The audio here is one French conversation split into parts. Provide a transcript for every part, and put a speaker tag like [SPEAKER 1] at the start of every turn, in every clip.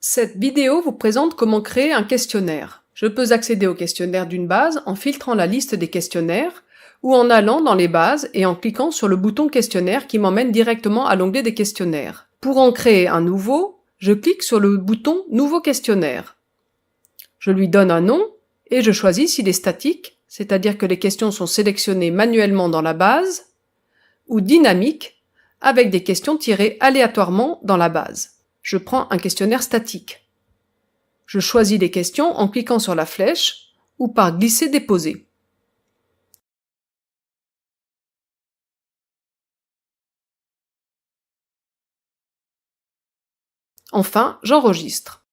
[SPEAKER 1] Cette vidéo vous présente comment créer un questionnaire. Je peux accéder au questionnaire d'une base en filtrant la liste des questionnaires ou en allant dans les bases et en cliquant sur le bouton questionnaire qui m'emmène directement à l'onglet des questionnaires. Pour en créer un nouveau, je clique sur le bouton Nouveau questionnaire. Je lui donne un nom et je choisis s'il est statique, c'est-à-dire que les questions sont sélectionnées manuellement dans la base, ou dynamique, avec des questions tirées aléatoirement dans la base. Je prends un questionnaire statique. Je choisis les questions en cliquant sur la flèche ou par glisser-déposer. Enfin, j'enregistre.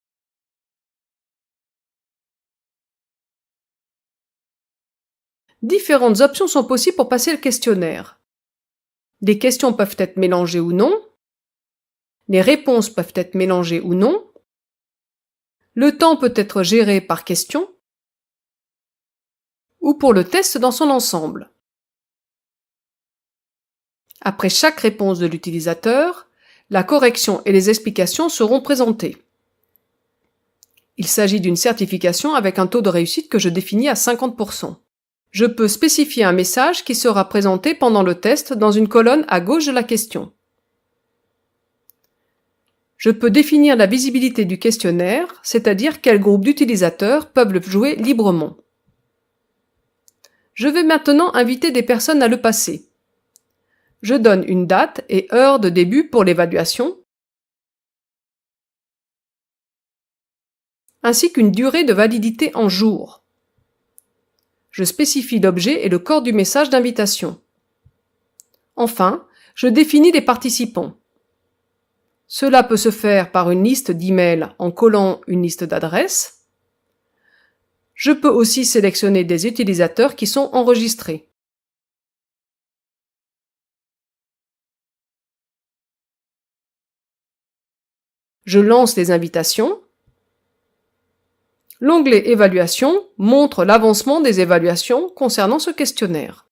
[SPEAKER 1] Différentes options sont possibles pour passer le questionnaire. Les questions peuvent être mélangées ou non. Les réponses peuvent être mélangées ou non. Le temps peut être géré par question ou pour le test dans son ensemble. Après chaque réponse de l'utilisateur, la correction et les explications seront présentées. Il s'agit d'une certification avec un taux de réussite que je définis à 50%. Je peux spécifier un message qui sera présenté pendant le test dans une colonne à gauche de la question. Je peux définir la visibilité du questionnaire, c'est-à-dire quels groupes d'utilisateurs peuvent le jouer librement. Je vais maintenant inviter des personnes à le passer. Je donne une date et heure de début pour l'évaluation, ainsi qu'une durée de validité en jours. Je spécifie l'objet et le corps du message d'invitation. Enfin, je définis les participants. Cela peut se faire par une liste d'emails en collant une liste d'adresses. Je peux aussi sélectionner des utilisateurs qui sont enregistrés. Je lance les invitations. L'onglet Évaluation montre l'avancement des évaluations concernant ce questionnaire.